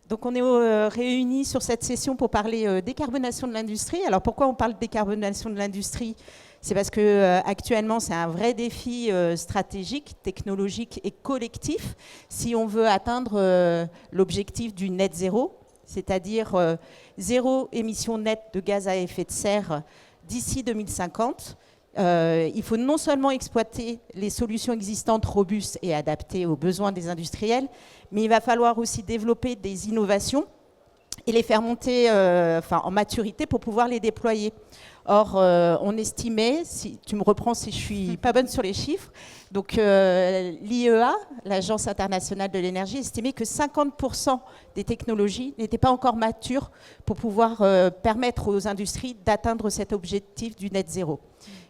Donc on est réunis sur cette session pour parler décarbonation de l'industrie. Alors pourquoi on parle de décarbonation de l'industrie? C'est parce que actuellement c'est un vrai défi stratégique, technologique et collectif si on veut atteindre l'objectif du net zéro, c'est-à-dire zéro émission nette de gaz à effet de serre d'ici 2050. Il faut non seulement exploiter les solutions existantes robustes et adaptées aux besoins des industriels, mais il va falloir aussi développer des innovations et les faire monter en maturité pour pouvoir les déployer. Or, on estimait, si tu me reprends si je suis pas bonne sur les chiffres, donc l'IEA, l'Agence internationale de l'énergie, estimait que 50% des technologies n'étaient pas encore matures pour pouvoir permettre aux industries d'atteindre cet objectif du net zéro.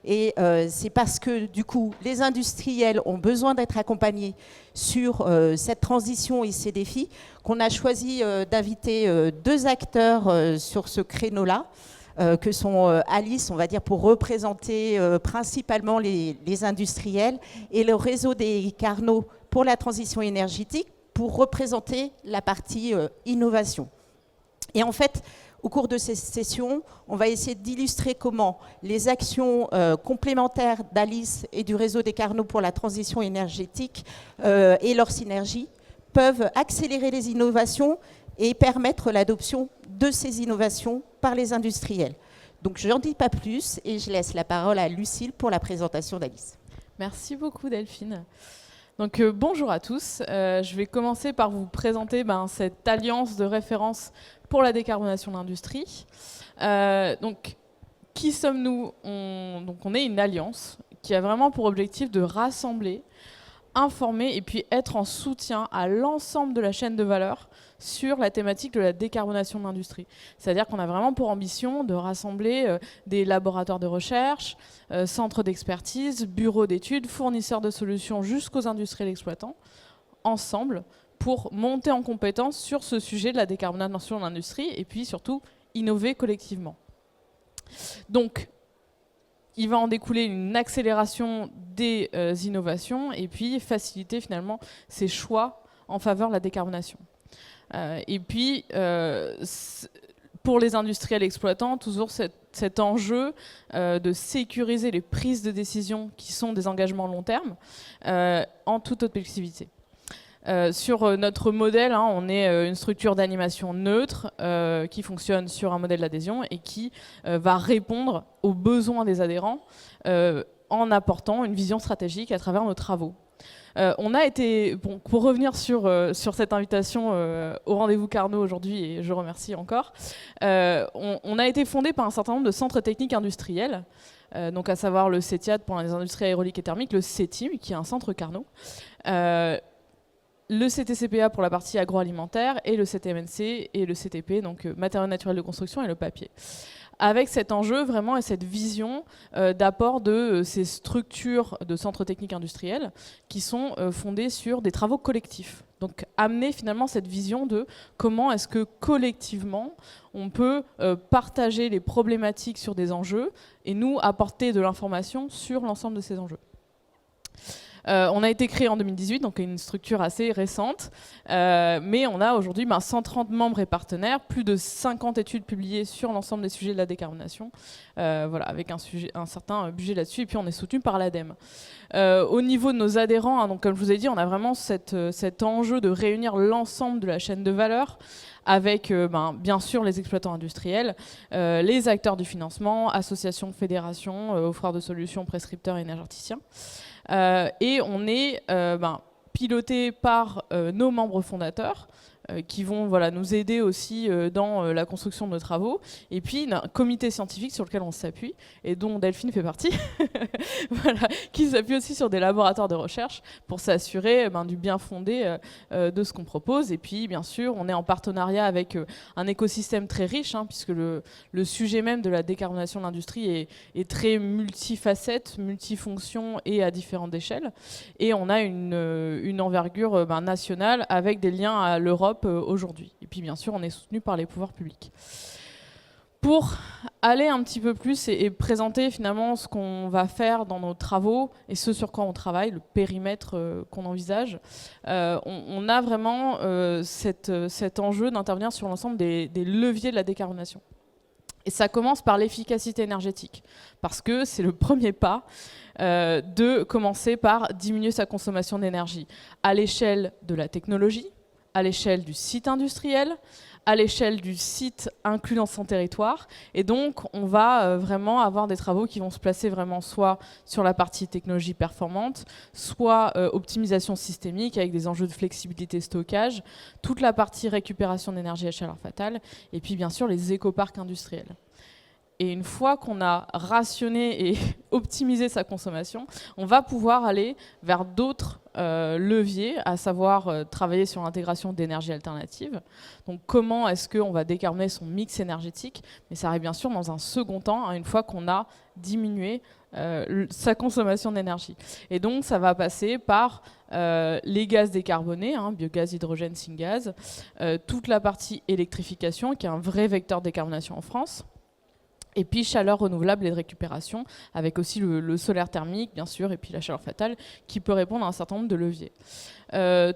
Et c'est parce que, du coup, les industriels ont besoin d'être accompagnés sur cette transition et ces défis qu'on a choisi d'inviter deux acteurs sur ce créneau-là, que sont Alice, on va dire, pour représenter principalement les industriels, et le réseau des Carnot pour la transition énergétique, pour représenter la partie innovation. Et en fait, au cours de ces sessions, on va essayer d'illustrer comment les actions complémentaires d'Alice et du réseau des Carnot pour la transition énergétique et leur synergie peuvent accélérer les innovations et permettre l'adoption de ces innovations par les industriels. Donc je n'en dis pas plus et je laisse la parole à Lucille pour la présentation d'Alice. Merci beaucoup Delphine. Donc bonjour à tous, je vais commencer par vous présenter cette alliance de référence pour la décarbonation de l'industrie. Donc qui sommes-nous? On est une alliance qui a vraiment pour objectif de rassembler, informer et puis être en soutien à l'ensemble de la chaîne de valeur sur la thématique de la décarbonation de l'industrie. C'est-à-dire qu'on a vraiment pour ambition de rassembler des laboratoires de recherche, centres d'expertise, bureaux d'études, fournisseurs de solutions jusqu'aux industriels exploitants, ensemble, pour monter en compétence sur ce sujet de la décarbonation de l'industrie et puis surtout innover collectivement. Donc, il va en découler une accélération des innovations et puis faciliter finalement ces choix en faveur de la décarbonation. Et puis, pour les industriels exploitants, toujours cet enjeu de sécuriser les prises de décision qui sont des engagements long terme en toute objectivité. Sur notre modèle, on est une structure d'animation neutre qui fonctionne sur un modèle d'adhésion et qui va répondre aux besoins des adhérents en apportant une vision stratégique à travers nos travaux. On a été, pour revenir sur cette invitation au rendez-vous Carnot aujourd'hui, et je remercie encore, on a été fondé par un certain nombre de centres techniques industriels, donc à savoir le CETIAD pour les industries aéroliques et thermiques, le CETIM qui est un centre Carnot, le CTCPA pour la partie agroalimentaire et le CTMNC et le CTP, donc matériaux naturels de construction et le papier. Avec cet enjeu vraiment et cette vision d'apport de ces structures de centres techniques industriels qui sont fondées sur des travaux collectifs. Donc amener finalement cette vision de comment est-ce que collectivement on peut partager les problématiques sur des enjeux et nous apporter de l'information sur l'ensemble de ces enjeux. On a été créé en 2018, donc une structure assez récente, mais on a aujourd'hui 130 membres et partenaires, plus de 50 études publiées sur l'ensemble des sujets de la décarbonation, voilà, avec un certain budget là-dessus, et puis on est soutenu par l'ADEME. Au niveau de nos adhérents, donc comme je vous ai dit, on a vraiment cet enjeu de réunir l'ensemble de la chaîne de valeur, avec bien sûr les exploitants industriels, les acteurs du financement, associations, fédérations, offreurs de solutions, prescripteurs et énergéticiens. Et on est piloté par nos membres fondateurs qui vont nous aider aussi dans la construction de nos travaux, et puis un comité scientifique sur lequel on s'appuie et dont Delphine fait partie, voilà, qui s'appuie aussi sur des laboratoires de recherche pour s'assurer du bien fondé de ce qu'on propose. Et puis bien sûr on est en partenariat avec un écosystème très riche, puisque le sujet même de la décarbonation de l'industrie est très multifacette, multifonction et à différentes échelles, et on a une envergure nationale avec des liens à l'Europe aujourd'hui. Et puis bien sûr, on est soutenu par les pouvoirs publics. Pour aller un petit peu plus et présenter finalement ce qu'on va faire dans nos travaux et ce sur quoi on travaille, le périmètre qu'on envisage, on a vraiment cet enjeu d'intervenir sur l'ensemble des leviers de la décarbonation. Et ça commence par l'efficacité énergétique, parce que c'est le premier pas de commencer par diminuer sa consommation d'énergie à l'échelle de la technologie, à l'échelle du site industriel, à l'échelle du site inclus dans son territoire. Et donc, on va vraiment avoir des travaux qui vont se placer vraiment soit sur la partie technologie performante, soit optimisation systémique avec des enjeux de flexibilité stockage, toute la partie récupération d'énergie à chaleur fatale, et puis bien sûr les écoparcs industriels. Et une fois qu'on a rationné et optimisé sa consommation, on va pouvoir aller vers d'autres leviers, à savoir travailler sur l'intégration d'énergies alternatives. Donc comment est-ce qu'on va décarboner son mix énergétique? Mais ça arrive bien sûr dans un second temps, hein, une fois qu'on a diminué sa consommation d'énergie. Et donc ça va passer par les gaz décarbonés, hein, biogaz, hydrogène, syngas, toute la partie électrification, qui est un vrai vecteur de décarbonation en France. Et puis chaleur renouvelable et de récupération, avec aussi le solaire thermique, bien sûr, et puis la chaleur fatale, qui peut répondre à un certain nombre de leviers.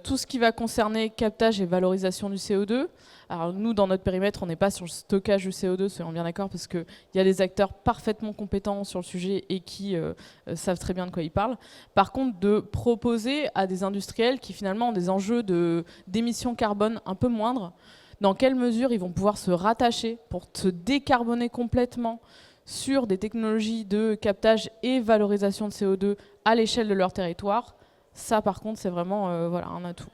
Tout ce qui va concerner captage et valorisation du CO2. Alors nous, dans notre périmètre, on n'est pas sur le stockage du CO2, soyons bien d'accord, parce qu'il y a des acteurs parfaitement compétents sur le sujet et qui savent très bien de quoi ils parlent. Par contre, de proposer à des industriels qui finalement ont des enjeux d'émissions carbone un peu moindres, dans quelle mesure ils vont pouvoir se rattacher pour se décarboner complètement sur des technologies de captage et valorisation de CO2 à l'échelle de leur territoire. Ça, par contre, c'est vraiment voilà, un atout.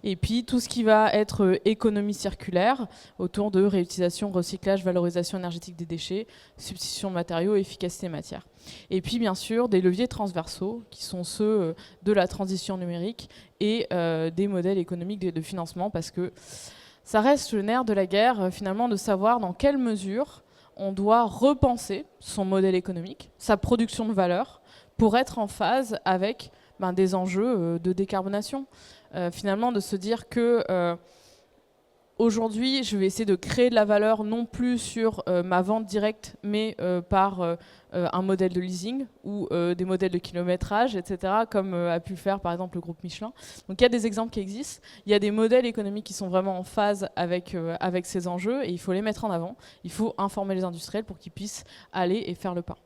Et puis, tout ce qui va être économie circulaire, autour de réutilisation, recyclage, valorisation énergétique des déchets, substitution de matériaux, efficacité matière. Et puis, bien sûr, des leviers transversaux, qui sont ceux de la transition numérique et des modèles économiques de financement, parce que ça reste le nerf de la guerre, finalement, de savoir dans quelle mesure on doit repenser son modèle économique, sa production de valeur, pour être en phase avec des enjeux de décarbonation. Finalement, de se dire que aujourd'hui, je vais essayer de créer de la valeur non plus sur ma vente directe, mais par un modèle de leasing ou des modèles de kilométrage, etc., comme a pu faire par exemple le groupe Michelin. Donc il y a des exemples qui existent, il y a des modèles économiques qui sont vraiment en phase avec ces enjeux et il faut les mettre en avant. Il faut informer les industriels pour qu'ils puissent aller et faire le pas.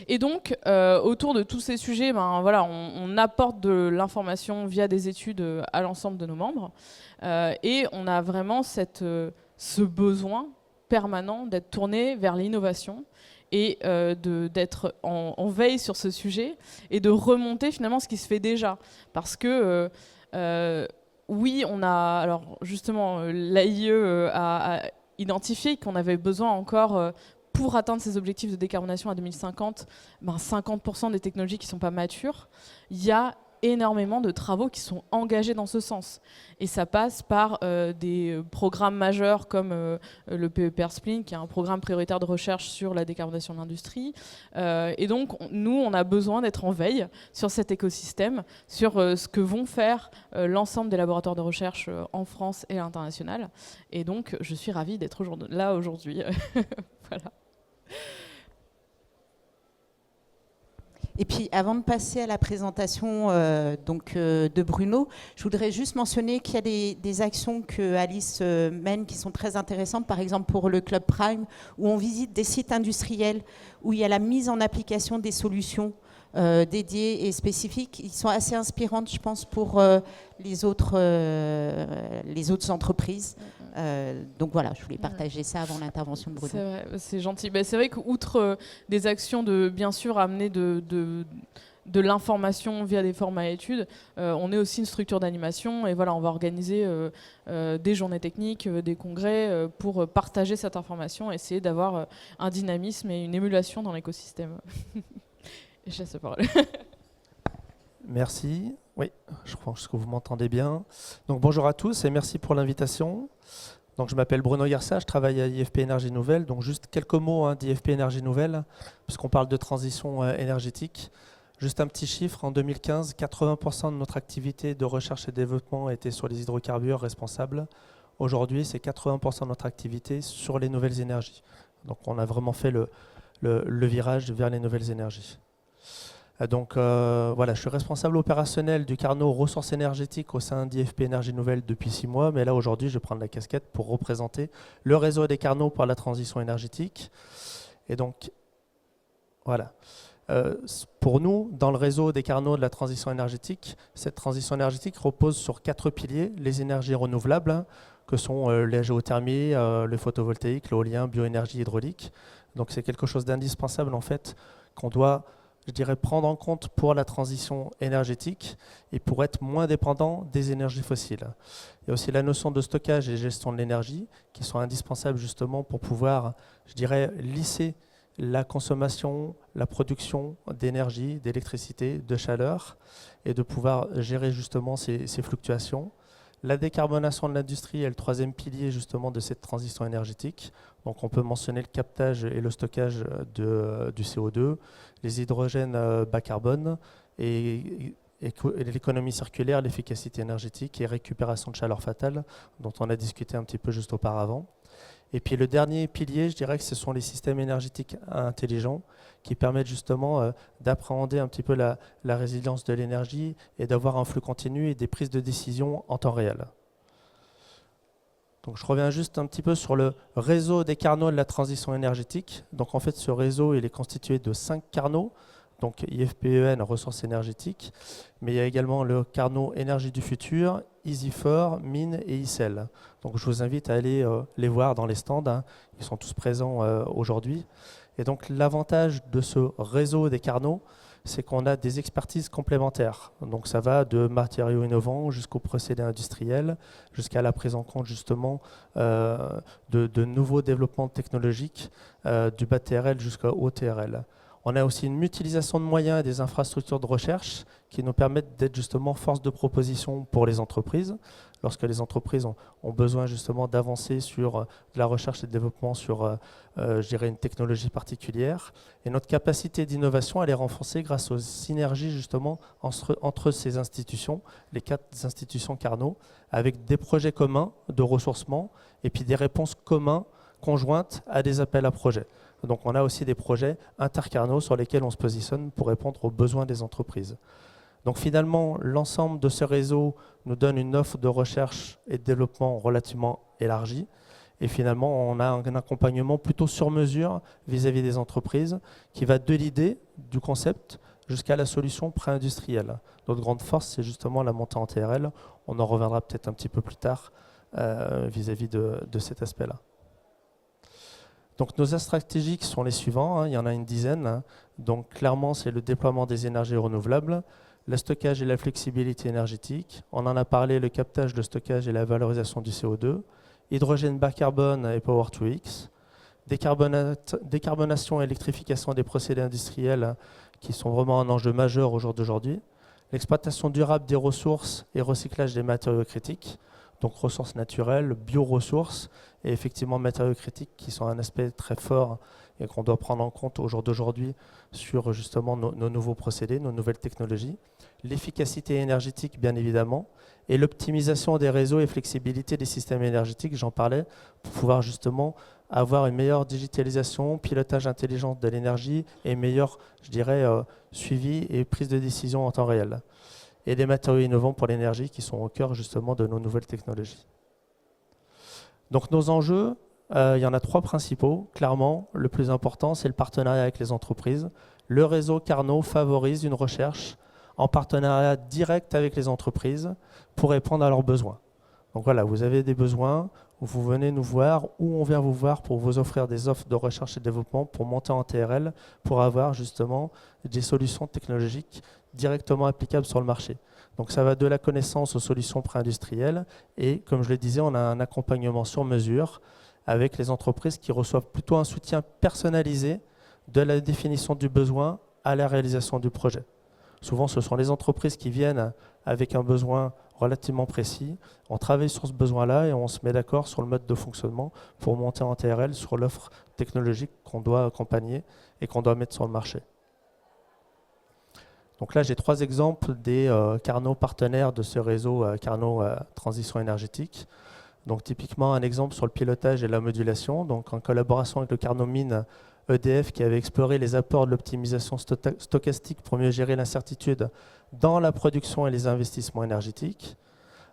Et donc, autour de tous ces sujets, voilà, on apporte de l'information via des études à l'ensemble de nos membres. Et on a vraiment ce besoin permanent d'être tourné vers l'innovation et d'être en veille sur ce sujet et de remonter finalement ce qui se fait déjà. Parce que, oui, on a, alors justement, l'AIE a identifié qu'on avait besoin encore pour atteindre ces objectifs de décarbonation à 2050, 50% des technologies qui ne sont pas matures. Il y a énormément de travaux qui sont engagés dans ce sens. Et ça passe par des programmes majeurs comme le PEPR Splin, qui est un programme prioritaire de recherche sur la décarbonation de l'industrie. Et donc, nous, on a besoin d'être en veille sur cet écosystème, sur ce que vont faire l'ensemble des laboratoires de recherche en France et à l'international. Et donc, je suis ravie d'être là aujourd'hui. Voilà. Et puis, avant de passer à la présentation de Bruno, je voudrais juste mentionner qu'il y a des actions que Alice mène qui sont très intéressantes, par exemple pour le Club Prime, où on visite des sites industriels, où il y a la mise en application des solutions dédiées et spécifiques. Ils sont assez inspirantes, je pense, pour les autres entreprises. Donc voilà, je voulais partager ça avant l'intervention de Bruno. C'est vrai, c'est gentil. C'est vrai qu'outre des actions de, bien sûr, amener de l'information via des formats études, on est aussi une structure d'animation et voilà, on va organiser des journées techniques, des congrès pour partager cette information, essayer d'avoir un dynamisme et une émulation dans l'écosystème. Et je laisse la parole. Merci. Oui, je pense que vous m'entendez bien. Donc bonjour à tous et merci pour l'invitation. Donc je m'appelle Bruno Yersa, je travaille à IFP Énergie Nouvelle. Donc juste quelques mots d'IFP Énergie Nouvelle, puisqu'on parle de transition énergétique. Juste un petit chiffre, en 2015, 80% de notre activité de recherche et développement était sur les hydrocarbures responsables. Aujourd'hui, c'est 80% de notre activité sur les nouvelles énergies. Donc on a vraiment fait le virage vers les nouvelles énergies. Donc voilà, je suis responsable opérationnel du Carnot ressources énergétiques au sein d'IFP Énergie Nouvelle depuis 6 mois, mais là aujourd'hui je vais prendre la casquette pour représenter le réseau des Carnots pour la transition énergétique. Et donc voilà, pour nous, dans le réseau des Carnots de la transition énergétique, cette transition énergétique repose sur 4 piliers, les énergies renouvelables, hein, que sont la géothermie, le photovoltaïque, l'éolien, bioénergie, hydraulique. Donc c'est quelque chose d'indispensable en fait qu'on doit, je dirais, prendre en compte pour la transition énergétique et pour être moins dépendant des énergies fossiles. Il y a aussi la notion de stockage et gestion de l'énergie qui sont indispensables justement pour pouvoir, je dirais, lisser la consommation, la production d'énergie, d'électricité, de chaleur et de pouvoir gérer justement ces fluctuations. La décarbonation de l'industrie est le troisième pilier justement de cette transition énergétique. Donc on peut mentionner le captage et le stockage du CO2, les hydrogènes bas carbone et l'économie circulaire, l'efficacité énergétique et récupération de chaleur fatale dont on a discuté un petit peu juste auparavant. Et puis le dernier pilier, je dirais que ce sont les systèmes énergétiques intelligents qui permettent justement d'appréhender un petit peu la résilience de l'énergie et d'avoir un flux continu et des prises de décision en temps réel. Donc je reviens juste un petit peu sur le réseau des Carnots de la transition énergétique. Donc en fait ce réseau il est constitué de 5 Carnots, donc IFPEN, ressources énergétiques, mais il y a également le Carnot énergie du futur, EasyFor, Mine et ICEL. Donc je vous invite à aller les voir dans les stands, hein. Ils sont tous présents aujourd'hui. Et donc l'avantage de ce réseau des Carnots, c'est qu'on a des expertises complémentaires. Donc ça va de matériaux innovants jusqu'aux procédés industriels, jusqu'à la prise en compte justement de nouveaux développements technologiques, du bas TRL jusqu'au TRL. On a aussi une mutualisation de moyens et des infrastructures de recherche qui nous permettent d'être justement force de proposition pour les entreprises. Lorsque les entreprises ont besoin justement d'avancer sur de la recherche et de développement sur je dirais une technologie particulière. Et notre capacité d'innovation, elle est renforcée grâce aux synergies justement entre ces institutions, les 4 institutions Carnot, avec des projets communs de ressourcement et puis des réponses communes conjointes à des appels à projets. Donc on a aussi des projets intercarnaux sur lesquels on se positionne pour répondre aux besoins des entreprises. Donc finalement, l'ensemble de ce réseau nous donne une offre de recherche et de développement relativement élargie. Et finalement, on a un accompagnement plutôt sur mesure vis-à-vis des entreprises qui va de l'idée, du concept, jusqu'à la solution pré-industrielle. Notre grande force, c'est justement la montée en TRL. On en reviendra peut-être un petit peu plus tard vis-à-vis de cet aspect-là. Donc nos axes stratégiques sont les suivants, hein, il y en a une dizaine. Hein. Donc clairement, c'est le déploiement des énergies renouvelables, le stockage et la flexibilité énergétique. On en a parlé, le captage, le stockage et la valorisation du CO2. Hydrogène bas carbone et Power-to-X. Décarbonation et électrification des procédés industriels hein, qui sont vraiment un enjeu majeur au jour d'aujourd'hui. L'exploitation durable des ressources et recyclage des matériaux critiques. Donc ressources naturelles, bioressources et effectivement matériaux critiques qui sont un aspect très fort et qu'on doit prendre en compte au jour d'aujourd'hui sur justement nos nouveaux procédés, nos nouvelles technologies. L'efficacité énergétique bien évidemment et l'optimisation des réseaux et flexibilité des systèmes énergétiques, j'en parlais, pour pouvoir justement avoir une meilleure digitalisation, pilotage intelligent de l'énergie et meilleur, je dirais, suivi et prise de décision en temps réel. Et des matériaux innovants pour l'énergie qui sont au cœur justement de nos nouvelles technologies. Donc nos enjeux, il y en a 3 principaux. Clairement, le plus important, c'est le partenariat avec les entreprises. Le réseau Carnot favorise une recherche en partenariat direct avec les entreprises pour répondre à leurs besoins. Donc voilà, vous avez des besoins, vous venez nous voir ou on vient vous voir pour vous offrir des offres de recherche et développement pour monter en TRL, pour avoir justement des solutions technologiques directement applicables sur le marché. Donc ça va de la connaissance aux solutions pré-industrielles et comme je le disais, on a un accompagnement sur mesure avec les entreprises qui reçoivent plutôt un soutien personnalisé de la définition du besoin à la réalisation du projet. Souvent, ce sont les entreprises qui viennent avec un besoin relativement précis. On travaille sur ce besoin-là et on se met d'accord sur le mode de fonctionnement pour monter en TRL sur l'offre technologique qu'on doit accompagner et qu'on doit mettre sur le marché. Donc là, j'ai 3 exemples des Carnot partenaires de ce réseau Carnot Transition énergétique. Donc typiquement un exemple sur le pilotage et la modulation, donc en collaboration avec le Carnot Mine EDF qui avait exploré les apports de l'optimisation stochastique pour mieux gérer l'incertitude dans la production et les investissements énergétiques.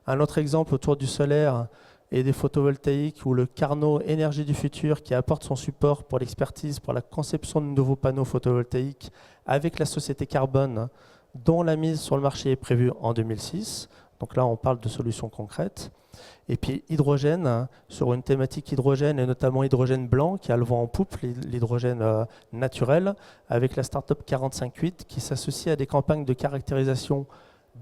Un autre exemple autour du solaire et des photovoltaïques où le Carnot Énergie du futur qui apporte son support pour l'expertise pour la conception de nouveaux panneaux photovoltaïques avec la société Carbone dont la mise sur le marché est prévue en 2006. Donc là on parle de solutions concrètes. Et puis hydrogène, sur une thématique hydrogène et notamment hydrogène blanc qui a le vent en poupe, l'hydrogène naturel, avec la start-up 45.8 qui s'associe à des campagnes de caractérisation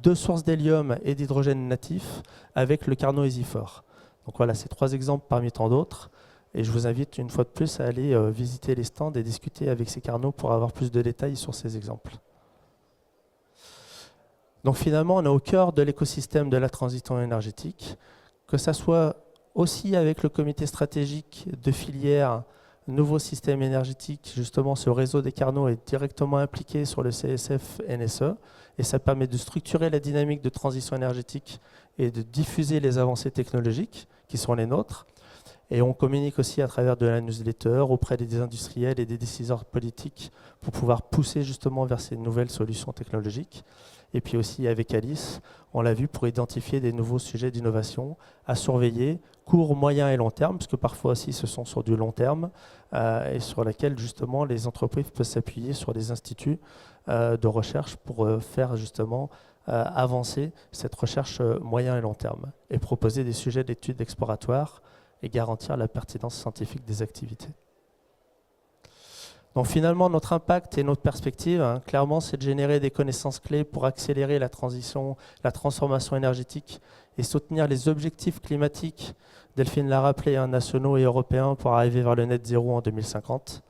de sources d'hélium et d'hydrogène natif avec le Carnot EasyFor. Donc voilà, c'est 3 exemples parmi tant d'autres. Et je vous invite une fois de plus à aller visiter les stands et discuter avec ces Carnots pour avoir plus de détails sur ces exemples. Donc finalement, on est au cœur de l'écosystème de la transition énergétique, que ça soit aussi avec le comité stratégique de filière Nouveau Système Énergétique. Justement, ce réseau des Carnots est directement impliqué sur le CSF NSE et ça permet de structurer la dynamique de transition énergétique et de diffuser les avancées technologiques qui sont les nôtres. Et on communique aussi à travers de la newsletter auprès des industriels et des décideurs politiques pour pouvoir pousser justement vers ces nouvelles solutions technologiques. Et puis aussi avec Alice, on l'a vu pour identifier des nouveaux sujets d'innovation à surveiller, court, moyen et long terme, parce que parfois aussi ce sont sur du long terme, et sur lesquels justement les entreprises peuvent s'appuyer sur des instituts de recherche pour faire justement avancer cette recherche moyen et long terme, et proposer des sujets d'études exploratoires et garantir la pertinence scientifique des activités. Donc finalement, notre impact et notre perspective, clairement, c'est de générer des connaissances clés pour accélérer la transition, la transformation énergétique et soutenir les objectifs climatiques, Delphine l'a rappelé, nationaux et européens pour arriver vers le net zéro en 2050.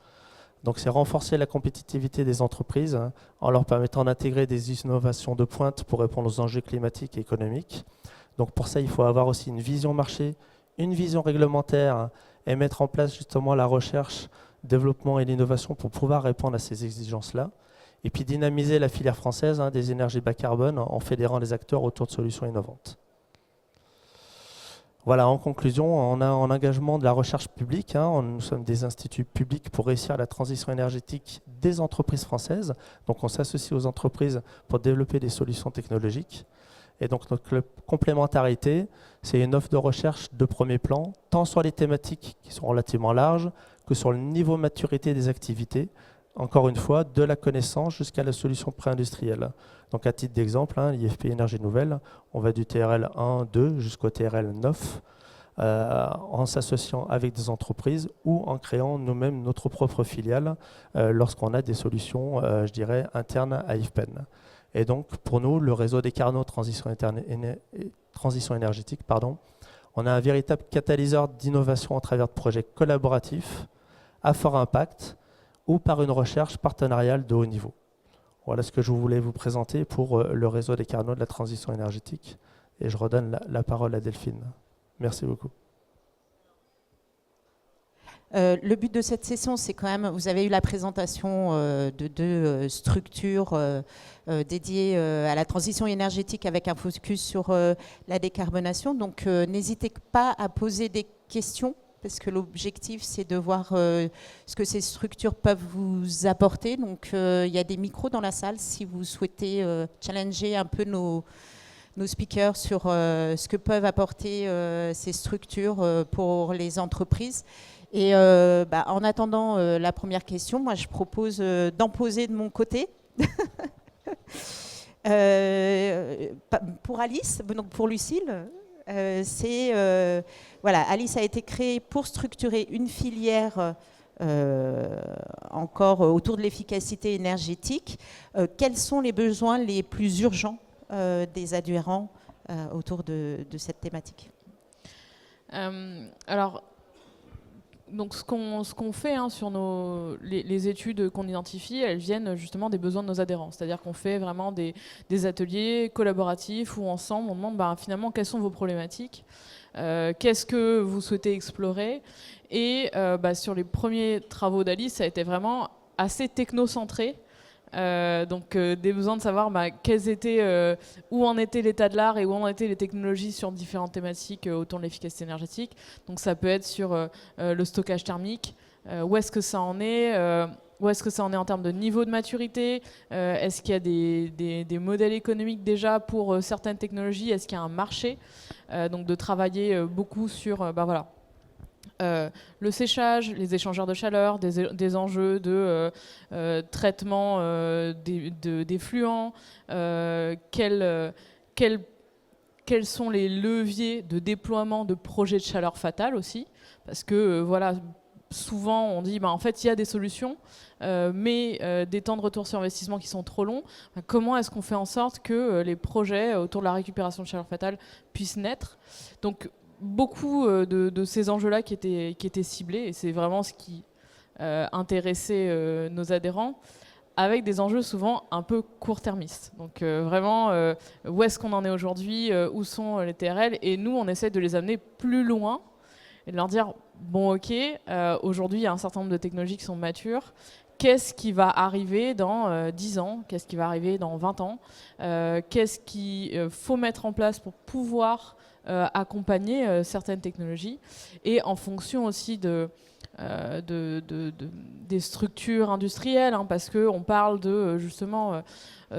Donc c'est renforcer la compétitivité des entreprises en leur permettant d'intégrer des innovations de pointe pour répondre aux enjeux climatiques et économiques. Donc pour ça, il faut avoir aussi une vision marché, une vision réglementaire et mettre en place justement la recherche, développement et l'innovation pour pouvoir répondre à ces exigences-là. Et puis dynamiser la filière française des énergies bas carbone en fédérant les acteurs autour de solutions innovantes. Voilà, en conclusion, on a un engagement de la recherche publique. Nous sommes des instituts publics pour réussir la transition énergétique des entreprises françaises. Donc on s'associe aux entreprises pour développer des solutions technologiques. Et donc notre complémentarité, c'est une offre de recherche de premier plan, tant sur les thématiques qui sont relativement larges, que sur le niveau de maturité des activités, encore une fois, de la connaissance jusqu'à la solution pré-industrielle. Donc à titre d'exemple, l'IFP Énergie Nouvelle, on va du TRL 1, 2 jusqu'au TRL 9, en s'associant avec des entreprises ou en créant nous-mêmes notre propre filiale lorsqu'on a des solutions, je dirais, internes à IFPEN. Et donc, pour nous, le réseau des Carnots transition énergétique, on a un véritable catalyseur d'innovation à travers de projets collaboratifs à fort impact ou par une recherche partenariale de haut niveau. Voilà ce que je voulais vous présenter pour le réseau des Carnots de la transition énergétique. Et je redonne la parole à Delphine. Merci beaucoup. Le but de cette session, c'est quand même, vous avez eu la présentation de 2 structures dédiées à la transition énergétique avec un focus sur la décarbonation. Donc n'hésitez pas à poser des questions, parce que l'objectif, c'est de voir ce que ces structures peuvent vous apporter. Donc il y a des micros dans la salle si vous souhaitez challenger un peu nos speakers sur ce que peuvent apporter ces structures pour les entreprises. Et en attendant la première question, moi je propose d'en poser de mon côté. Pour Alice, donc pour Lucille, Alice a été créée pour structurer une filière encore autour de l'efficacité énergétique. Quels sont les besoins les plus urgents des adhérents autour de cette thématique? Donc ce qu'on fait sur les études qu'on identifie, elles viennent justement des besoins de nos adhérents. C'est-à-dire qu'on fait vraiment des ateliers collaboratifs où ensemble on demande finalement quelles sont vos problématiques, qu'est-ce que vous souhaitez explorer. Et sur les premiers travaux d'Alice, ça a été vraiment assez technocentré. Donc des besoins de savoir où en était l'état de l'art et où en étaient les technologies sur différentes thématiques autour de l'efficacité énergétique. Donc ça peut être sur le stockage thermique, où est-ce que ça en est, où est-ce que ça en est en termes de niveau de maturité, est-ce qu'il y a des modèles économiques déjà pour certaines technologies, est-ce qu'il y a un marché, donc de travailler beaucoup sur le séchage, les échangeurs de chaleur, des enjeux de traitement des fluents, quels sont les leviers de déploiement de projets de chaleur fatale aussi, parce que souvent on dit en fait il y a des solutions, mais des temps de retour sur investissement qui sont trop longs. Comment est-ce qu'on fait en sorte que les projets autour de la récupération de chaleur fatale puissent naître? Donc beaucoup de ces enjeux-là qui étaient ciblés, et c'est vraiment ce qui intéressait nos adhérents, avec des enjeux souvent un peu court-termistes. Donc vraiment, où est-ce qu'on en est aujourd'hui, où sont les TRL, et nous, on essaie de les amener plus loin, et de leur dire, bon ok, aujourd'hui, il y a un certain nombre de technologies qui sont matures, qu'est-ce qui va arriver dans 10 ans, qu'est-ce qui va arriver dans 20 ans, qu'est-ce qu'il faut mettre en place pour pouvoir accompagner certaines technologies, et en fonction aussi des structures industrielles, parce qu'on parle de justement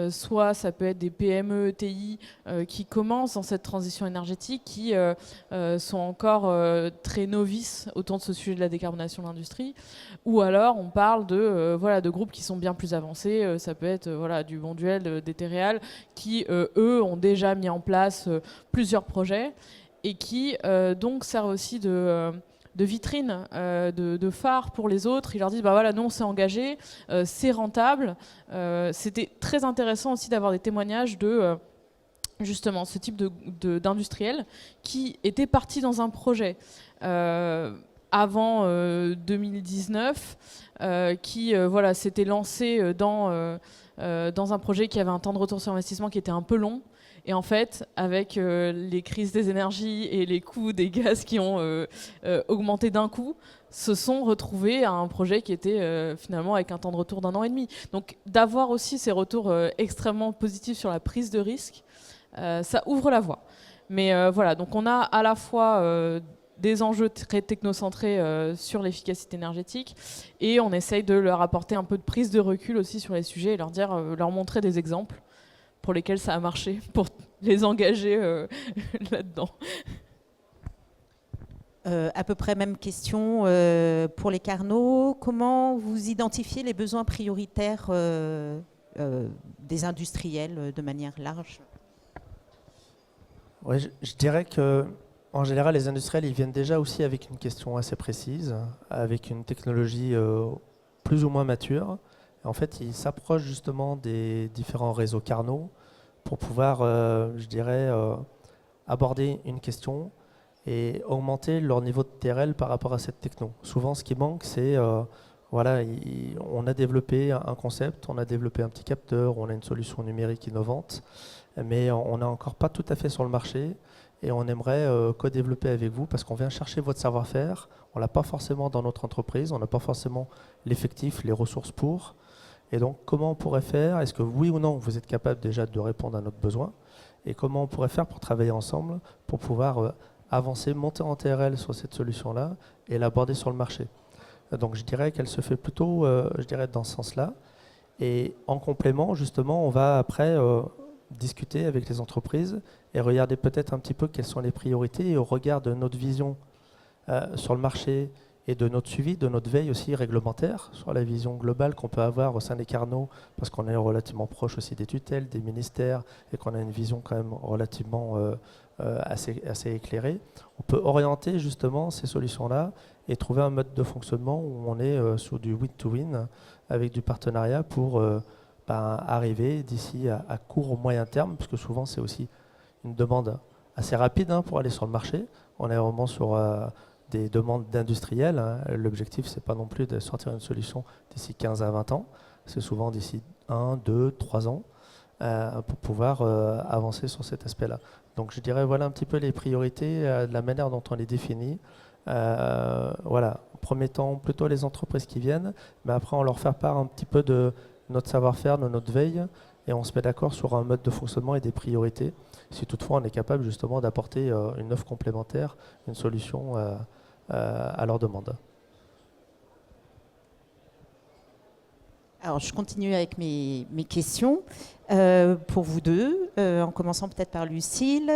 soit ça peut être des PME, ETI qui commencent dans cette transition énergétique, qui sont encore très novices autour de ce sujet de la décarbonation de l'industrie, ou alors on parle de groupes qui sont bien plus avancés, ça peut être du Bonduelle, des Terreal, qui eux ont déjà mis en place plusieurs projets, et qui donc servent aussi de vitrine, de phare pour les autres. Ils leur disent, nous on s'est engagé, c'est rentable. C'était très intéressant aussi d'avoir des témoignages de justement ce type d'industriels qui étaient partis dans un projet avant 2019, qui s'était lancé dans un projet qui avait un temps de retour sur investissement qui était un peu long. Et en fait, avec les crises des énergies et les coûts des gaz qui ont augmenté d'un coup, se sont retrouvés à un projet qui était finalement avec un temps de retour d'1 an et demi. Donc d'avoir aussi ces retours extrêmement positifs sur la prise de risque, ça ouvre la voie. Mais donc on a à la fois des enjeux très technocentrés sur l'efficacité énergétique, et on essaye de leur apporter un peu de prise de recul aussi sur les sujets, et leur montrer des exemples pour lesquels ça a marché, pour les engager là-dedans. À peu près même question pour les Carnot. Comment vous identifiez les besoins prioritaires des industriels de manière large? Ouais, je dirais que en général, les industriels, ils viennent déjà aussi avec une question assez précise, avec une technologie plus ou moins mature. Et en fait, ils s'approchent justement des différents réseaux Carnot pour pouvoir, aborder une question et augmenter leur niveau de TRL par rapport à cette techno. Souvent, ce qui manque, c'est, on a développé un concept, on a développé un petit capteur, on a une solution numérique innovante, mais on n'est encore pas tout à fait sur le marché. Et on aimerait co-développer avec vous parce qu'on vient chercher votre savoir-faire. On ne l'a pas forcément dans notre entreprise, on n'a pas forcément l'effectif, les ressources pour. Et donc, comment on pourrait faire? Est-ce que oui ou non, vous êtes capable déjà de répondre à notre besoin? Et comment on pourrait faire pour travailler ensemble, pour pouvoir avancer, monter en TRL sur cette solution-là et l'aborder sur le marché? Donc, je dirais qu'elle se fait plutôt dans ce sens-là. Et en complément, justement, on va après discuter avec les entreprises et regarder peut-être un petit peu quelles sont les priorités, et au regard de notre vision sur le marché et de notre suivi, de notre veille aussi réglementaire sur la vision globale qu'on peut avoir au sein des Carnot, parce qu'on est relativement proche aussi des tutelles, des ministères, et qu'on a une vision quand même relativement assez éclairée. On peut orienter justement ces solutions-là et trouver un mode de fonctionnement où on est sur du win-to-win avec du partenariat pour arriver d'ici à court ou moyen terme, parce que souvent c'est aussi une demande assez rapide pour aller sur le marché. On est vraiment sur des demandes d'industriels. L'objectif, c'est pas non plus de sortir une solution d'ici 15 à 20 ans. C'est souvent d'ici 1, 2, 3 ans pour pouvoir avancer sur cet aspect-là. Donc je dirais voilà un petit peu les priorités, de la manière dont on les définit. En premier temps, plutôt les entreprises qui viennent, mais après on leur fait part un petit peu de notre savoir-faire, notre veille, et on se met d'accord sur un mode de fonctionnement et des priorités, si toutefois on est capable justement d'apporter une offre complémentaire, une solution à leur demande. Alors, je continue avec mes questions pour vous deux, en commençant peut-être par Lucille.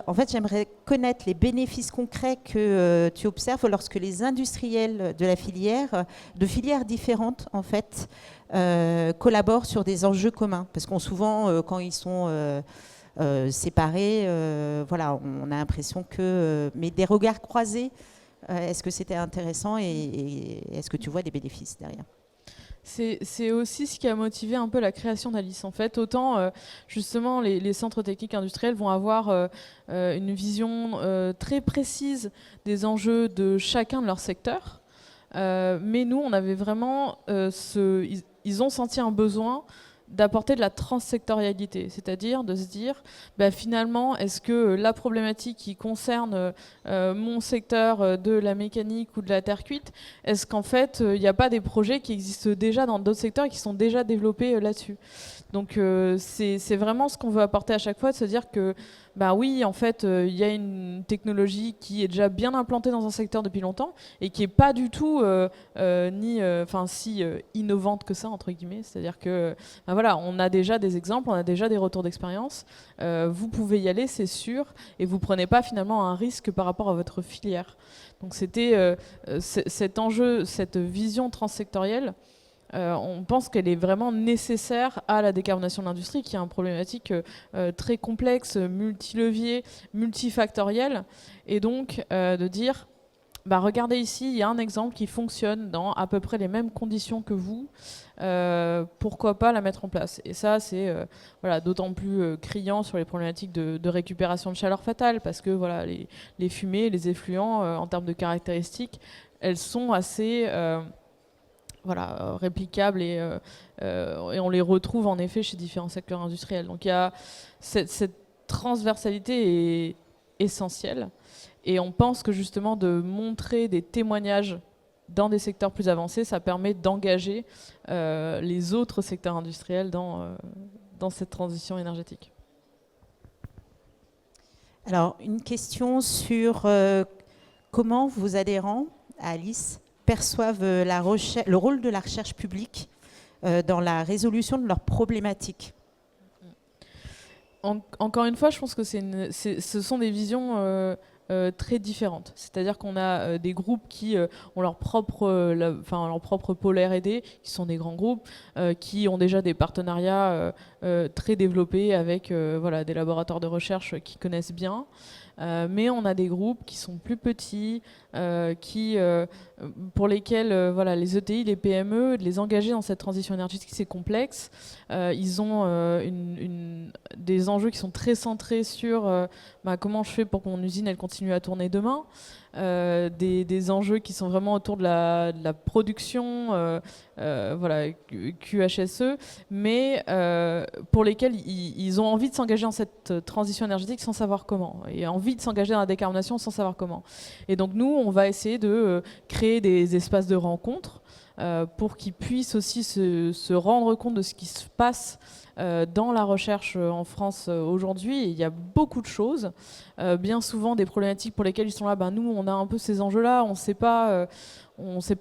En fait, j'aimerais connaître les bénéfices concrets que tu observes lorsque les industriels de la filière, de filières différentes, en fait, collaborent sur des enjeux communs. Parce qu'on souvent, quand ils sont séparés, voilà, on a l'impression que... mais des regards croisés, est-ce que c'était intéressant et est-ce que tu vois des bénéfices derrière ? C'est aussi ce qui a motivé un peu la création d'Alice. En fait, autant justement les centres techniques industriels vont avoir une vision très précise des enjeux de chacun de leur secteur, mais nous, on avait vraiment ils ont senti un besoin d'apporter de la transsectorialité, c'est-à-dire de se dire finalement, est-ce que la problématique qui concerne mon secteur de la mécanique ou de la terre cuite, est-ce qu'en fait il n'y a pas des projets qui existent déjà dans d'autres secteurs et qui sont déjà développés là-dessus. Donc c'est vraiment ce qu'on veut apporter à chaque fois, de se dire que oui, en fait, il y a une technologie qui est déjà bien implantée dans un secteur depuis longtemps et qui n'est pas du tout si innovante que ça, entre guillemets. C'est-à-dire que voilà, on a déjà des exemples, on a déjà des retours d'expérience. Vous pouvez y aller, c'est sûr, et vous ne prenez pas finalement un risque par rapport à votre filière. Donc c'était cet enjeu, cette vision transsectorielle. On pense qu'elle est vraiment nécessaire à la décarbonation de l'industrie, qui est une problématique très complexe, multilevier, multifactorielle. Et donc, de dire, regardez ici, il y a un exemple qui fonctionne dans à peu près les mêmes conditions que vous. Pourquoi pas la mettre en place? Et ça, c'est d'autant plus criant sur les problématiques de récupération de chaleur fatale, parce que voilà, les fumées, les effluents, en termes de caractéristiques, elles sont assez... réplicables et on les retrouve en effet chez différents secteurs industriels. Donc il y a cette transversalité est essentielle et on pense que justement de montrer des témoignages dans des secteurs plus avancés, ça permet d'engager les autres secteurs industriels dans cette transition énergétique. Alors, une question sur comment vos adhérents à Alice perçoivent le rôle de la recherche publique dans la résolution de leurs problématiques. Encore une fois, je pense que ce sont des visions très différentes. C'est-à-dire qu'on a des groupes qui ont leur propre pôle R&D, qui sont des grands groupes, qui ont déjà des partenariats très développés avec des laboratoires de recherche qui connaissent bien. Mais on a des groupes qui sont plus petits, pour lesquels les ETI, les PME, de les engager dans cette transition énergétique, c'est complexe. Ils ont des enjeux qui sont très centrés sur comment je fais pour que mon usine elle continue à tourner demain. Des enjeux qui sont vraiment autour de la production, QHSE, mais pour lesquels ils ont envie de s'engager dans cette transition énergétique sans savoir comment, et envie de s'engager dans la décarbonation sans savoir comment. Et donc nous, on va essayer de créer des espaces de rencontre pour qu'ils puissent aussi se rendre compte de ce qui se passe dans la recherche en France aujourd'hui. Il y a beaucoup de choses, bien souvent des problématiques pour lesquelles ils sont là, nous on a un peu ces enjeux-là, on ne sait pas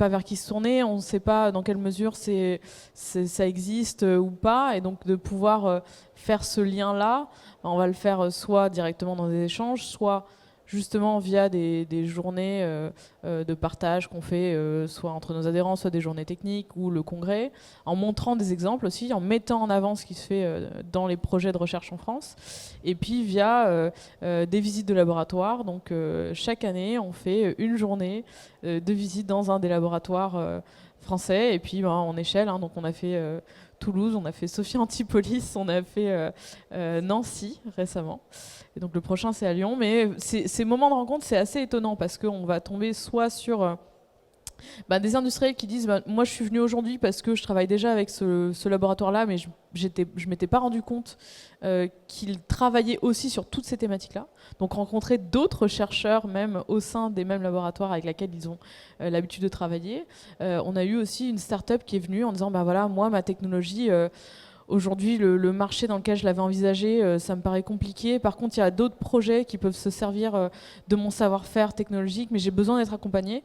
vers qui se tourner, on ne sait pas dans quelle mesure ça existe ou pas, et donc de pouvoir faire ce lien-là, on va le faire soit directement dans des échanges, soit justement via des journées de partage qu'on fait soit entre nos adhérents, soit des journées techniques ou le congrès, en montrant des exemples aussi, en mettant en avant ce qui se fait dans les projets de recherche en France, et puis via des visites de laboratoire. Donc chaque année, on fait une journée de visite dans un des laboratoires français, et puis en échelle, donc on a fait Toulouse, on a fait Sophia Antipolis, on a fait Nancy récemment. Et donc le prochain c'est à Lyon. Mais ces moments de rencontre, c'est assez étonnant parce qu'on va tomber soit sur Des industriels qui disent moi je suis venu aujourd'hui parce que je travaille déjà avec ce laboratoire-là, mais je m'étais pas rendu compte qu'ils travaillaient aussi sur toutes ces thématiques-là. Donc rencontrer d'autres chercheurs même au sein des mêmes laboratoires avec lesquels ils ont l'habitude de travailler. On a eu aussi une start-up qui est venue en disant voilà, moi ma technologie aujourd'hui, le marché dans lequel je l'avais envisagé, ça me paraît compliqué. Par contre, il y a d'autres projets qui peuvent se servir de mon savoir-faire technologique, mais j'ai besoin d'être accompagné.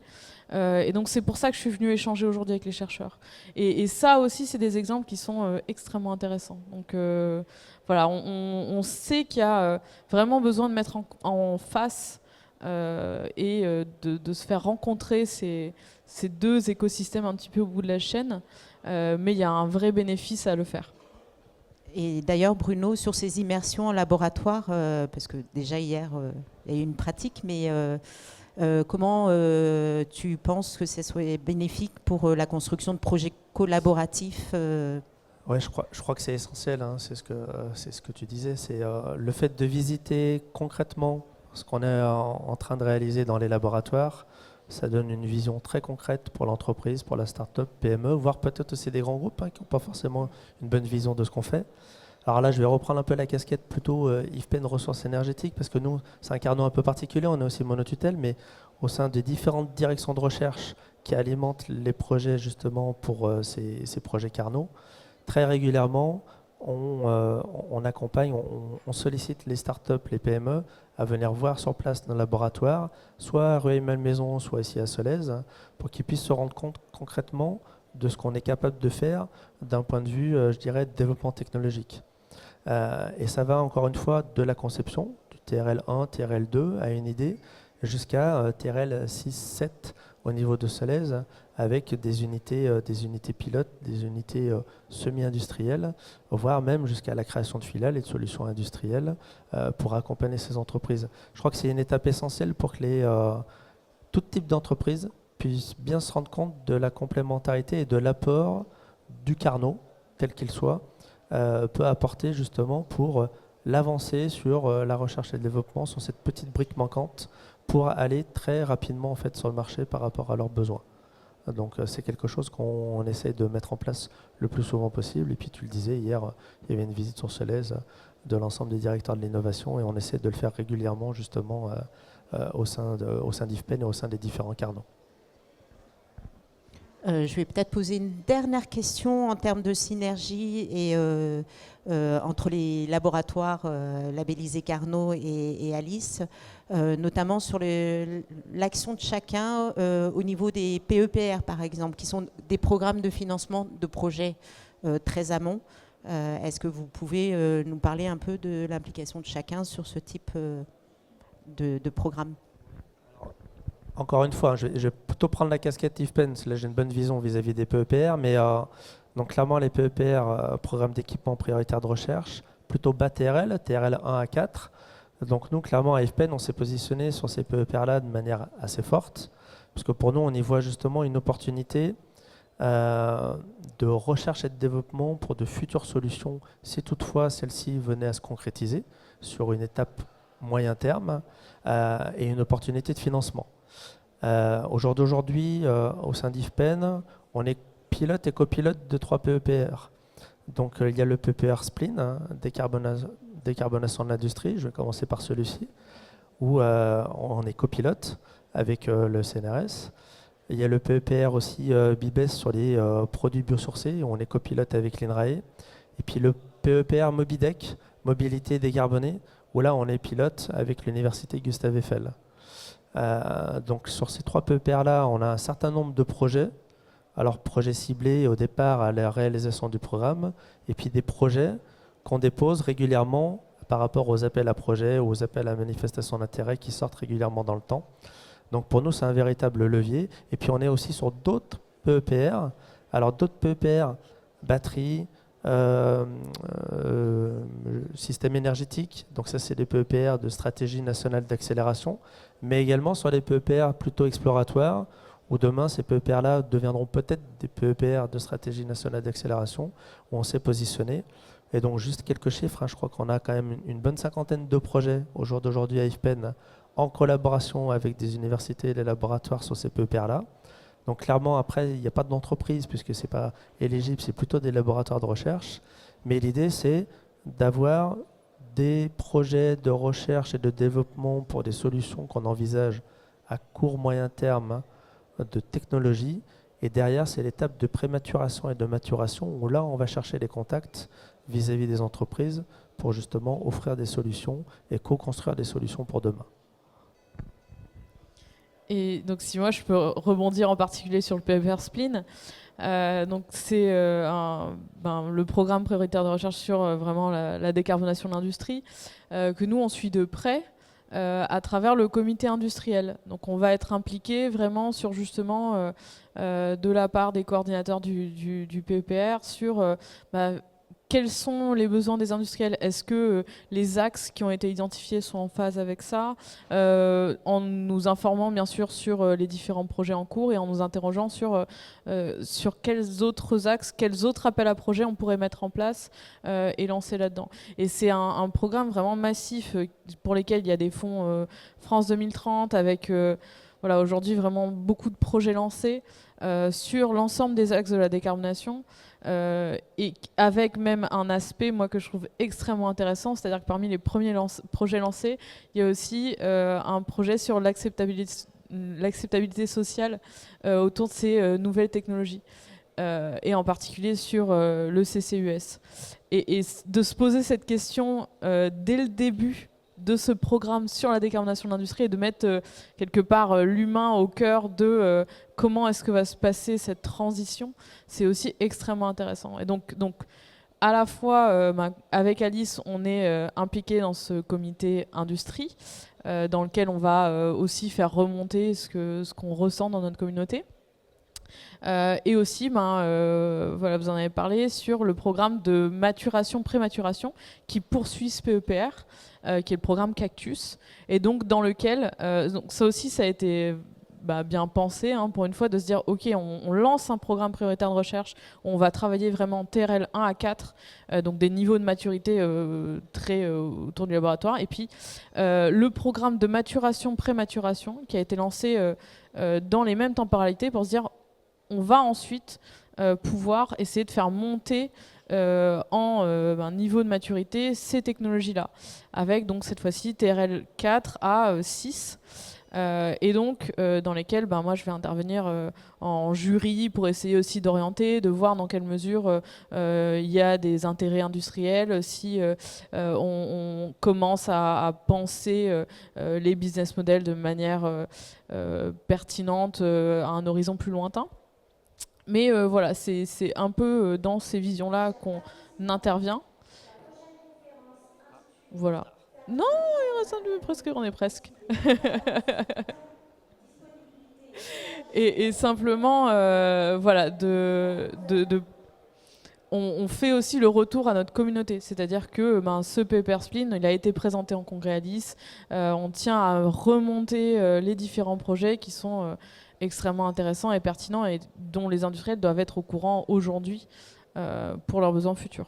Et donc, c'est pour ça que je suis venue échanger aujourd'hui avec les chercheurs. Et ça aussi, c'est des exemples qui sont extrêmement intéressants. Donc, voilà, on sait qu'il y a vraiment besoin de mettre en face et de se faire rencontrer ces deux écosystèmes un petit peu au bout de la chaîne. Mais il y a un vrai bénéfice à le faire. Et d'ailleurs, Bruno, sur ces immersions en laboratoire, parce que déjà hier, il y a eu une pratique, mais comment tu penses que ce soit bénéfique pour la construction de projets collaboratifs Ouais, je crois que c'est essentiel, hein, c'est ce que tu disais, c'est le fait de visiter concrètement ce qu'on est en train de réaliser dans les laboratoires. Ça donne une vision très concrète pour l'entreprise, pour la start-up, PME, voire peut-être aussi des grands groupes qui n'ont pas forcément une bonne vision de ce qu'on fait. Alors là, je vais reprendre un peu la casquette plutôt IFPEN ressources énergétiques, parce que nous, c'est un carnot un peu particulier, on est aussi monotutelle, mais au sein des différentes directions de recherche qui alimentent les projets justement pour ces projets carnot, très régulièrement, on accompagne, on sollicite les startups, les PME à venir voir sur place nos laboratoires, soit à Rueil-Malmaison, soit ici à Solèze, pour qu'ils puissent se rendre compte concrètement de ce qu'on est capable de faire d'un point de vue, je dirais, de développement technologique. Et ça va encore une fois de la conception, du TRL1, TRL2 à une idée, jusqu'à TRL 6, 7 au niveau de Solèze, avec des unités pilotes, des unités semi-industrielles, voire même jusqu'à la création de filiales et de solutions industrielles pour accompagner ces entreprises. Je crois que c'est une étape essentielle pour que tout type d'entreprise puisse bien se rendre compte de la complémentarité et de l'apport du carnot, tel qu'il soit, peut apporter justement pour l'avancée sur la recherche et le développement, sur cette petite brique manquante, pour aller très rapidement en fait, sur le marché par rapport à leurs besoins. Donc c'est quelque chose qu'on essaie de mettre en place le plus souvent possible. Et puis tu le disais, hier, il y avait une visite sur Solèze de l'ensemble des directeurs de l'innovation et on essaie de le faire régulièrement justement au sein d'IFPEN et au sein des différents carnets. Je vais peut-être poser une dernière question en termes de synergie et, entre les laboratoires labellisés Carnot et Alice, notamment sur l'action de chacun au niveau des PEPR, par exemple, qui sont des programmes de financement de projets très amont. Est-ce que vous pouvez nous parler un peu de l'implication de chacun sur ce type de programme ? Encore une fois, je vais plutôt prendre la casquette IFPEN, là j'ai une bonne vision vis-à-vis des PEPR, mais donc clairement les PEPR, programme d'équipement prioritaire de recherche, plutôt bas TRL, TRL 1 à 4. Donc nous, clairement à IFPEN, on s'est positionné sur ces PEPR-là de manière assez forte, parce que pour nous, on y voit justement une opportunité de recherche et de développement pour de futures solutions, si toutefois celle-ci venait à se concrétiser sur une étape moyen terme, et une opportunité de financement. Au jour d'aujourd'hui, au sein d'IFPEN, on est pilote et copilote de 3 PEPR. Donc il y a le PEPR Spleen, décarbonation de l'industrie, je vais commencer par celui-ci, où on est copilote avec le CNRS. Il y a le PEPR aussi BIBES sur les produits biosourcés, où on est copilote avec l'INRAE. Et puis le PEPR Mobidec, mobilité décarbonée, où là on est pilote avec l'université Gustave Eiffel. Donc sur ces 3 PEPR-là, on a un certain nombre de projets. Alors projets ciblés au départ à la réalisation du programme, et puis des projets qu'on dépose régulièrement par rapport aux appels à projets ou aux appels à manifestation d'intérêt qui sortent régulièrement dans le temps. Donc pour nous, c'est un véritable levier. Et puis on est aussi sur d'autres PEPR. Alors d'autres PEPR, batterie, système énergétique, donc ça c'est des PEPR de stratégie nationale d'accélération, mais également sur les PEPR plutôt exploratoires, où demain ces PEPR-là deviendront peut-être des PEPR de stratégie nationale d'accélération, où on s'est positionné. Et donc juste quelques chiffres, je crois qu'on a quand même une bonne cinquantaine de projets au jour d'aujourd'hui à IFPEN en collaboration avec des universités et des laboratoires sur ces PEPR-là. Donc clairement, après, il n'y a pas d'entreprise puisque ce n'est pas éligible, c'est plutôt des laboratoires de recherche. Mais l'idée, c'est d'avoir des projets de recherche et de développement pour des solutions qu'on envisage à court, moyen terme de technologie. Et derrière, c'est l'étape de prématuration et de maturation où là, on va chercher les contacts vis-à-vis des entreprises pour justement offrir des solutions et co-construire des solutions pour demain. Et donc si moi je peux rebondir en particulier sur le PEPR Spleen, donc c'est le programme prioritaire de recherche sur vraiment la décarbonation de l'industrie que nous on suit de près à travers le comité industriel. Donc on va être impliqué vraiment sur justement de la part des coordinateurs du PEPR sur quels sont les besoins des industriels? Est-ce que les axes qui ont été identifiés sont en phase avec ça? En nous informant bien sûr sur les différents projets en cours et en nous interrogeant sur quels autres axes, quels autres appels à projets on pourrait mettre en place et lancer là-dedans. Et c'est un programme vraiment massif pour lesquels il y a des fonds France 2030 avec voilà, aujourd'hui vraiment beaucoup de projets lancés sur l'ensemble des axes de la décarbonation. Et avec même un aspect moi que je trouve extrêmement intéressant, c'est-à-dire que parmi les premiers projets lancés, il y a aussi un projet sur l'acceptabilité sociale autour de ces nouvelles technologies et en particulier sur le CCUS. Et de se poser cette question dès le début de ce programme sur la décarbonation de l'industrie et de mettre quelque part l'humain au cœur de comment est-ce que va se passer cette transition, c'est aussi extrêmement intéressant. Et donc à la fois, avec Alice, on est impliqué dans ce comité industrie, dans lequel on va aussi faire remonter ce qu'on ressent dans notre communauté. Et aussi, voilà, vous en avez parlé, sur le programme de maturation, prématuration, qui poursuit ce PEPR, qui est le programme Cactus, et donc dans lequel, donc ça aussi, ça a été bien pensé, hein, pour une fois, de se dire, ok, on lance un programme prioritaire de recherche, on va travailler vraiment TRL 1 à 4, donc des niveaux de maturité très autour du laboratoire, et puis le programme de maturation, prématuration, qui a été lancé dans les mêmes temporalités pour se dire, on va ensuite pouvoir essayer de faire monter en niveau de maturité ces technologies-là, avec donc cette fois-ci TRL 4 à 6, et donc dans lesquels moi je vais intervenir en jury pour essayer aussi d'orienter, de voir dans quelle mesure il y a des intérêts industriels, si on commence à penser les business models de manière pertinente à un horizon plus lointain. Mais voilà, c'est un peu dans ces visions-là qu'on intervient. Voilà. Non, il reste presque, on est presque. et simplement, voilà, on fait aussi le retour à notre communauté. C'est-à-dire que ce PEPR Spleen, il a été présenté en congrès Alice. On tient à remonter les différents projets qui sont extrêmement intéressants et pertinents et dont les industriels doivent être au courant aujourd'hui pour leurs besoins futurs.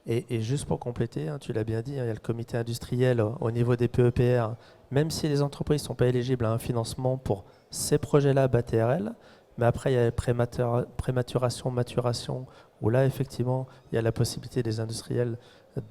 Et juste pour compléter, tu l'as bien dit, il y a le comité industriel au niveau des PEPR. Même si les entreprises ne sont pas éligibles à un financement pour ces projets-là, TRL, mais après il y a la prématuration, maturation, où là effectivement il y a la possibilité des industriels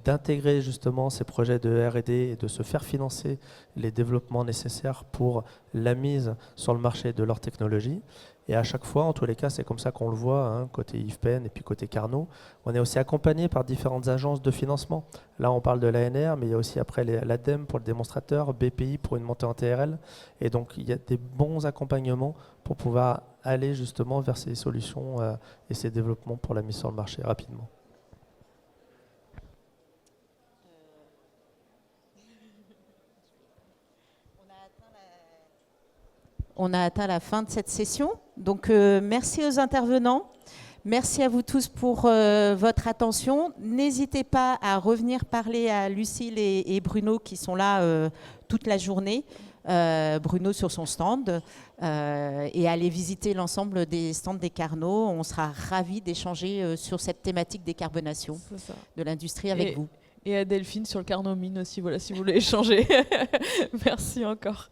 d'intégrer justement ces projets de R&D et de se faire financer les développements nécessaires pour la mise sur le marché de leur technologie. Et à chaque fois, en tous les cas, c'est comme ça qu'on le voit, hein, côté IFPEN et puis côté Carnot. On est aussi accompagné par différentes agences de financement. Là, on parle de l'ANR, mais il y a aussi après l'ADEME pour le démonstrateur, BPI pour une montée en TRL. Et donc, il y a des bons accompagnements pour pouvoir aller justement vers ces solutions et ces développements pour la mise sur le marché rapidement. On a atteint la fin de cette session. Donc, merci aux intervenants. Merci à vous tous pour votre attention. N'hésitez pas à revenir parler à Lucille et Bruno qui sont là toute la journée. Bruno sur son stand et aller visiter l'ensemble des stands des Carnot. On sera ravis d'échanger sur cette thématique décarbonation de l'industrie avec vous. Et à Delphine sur le Carnot Mine aussi, voilà, si vous voulez échanger. Merci encore.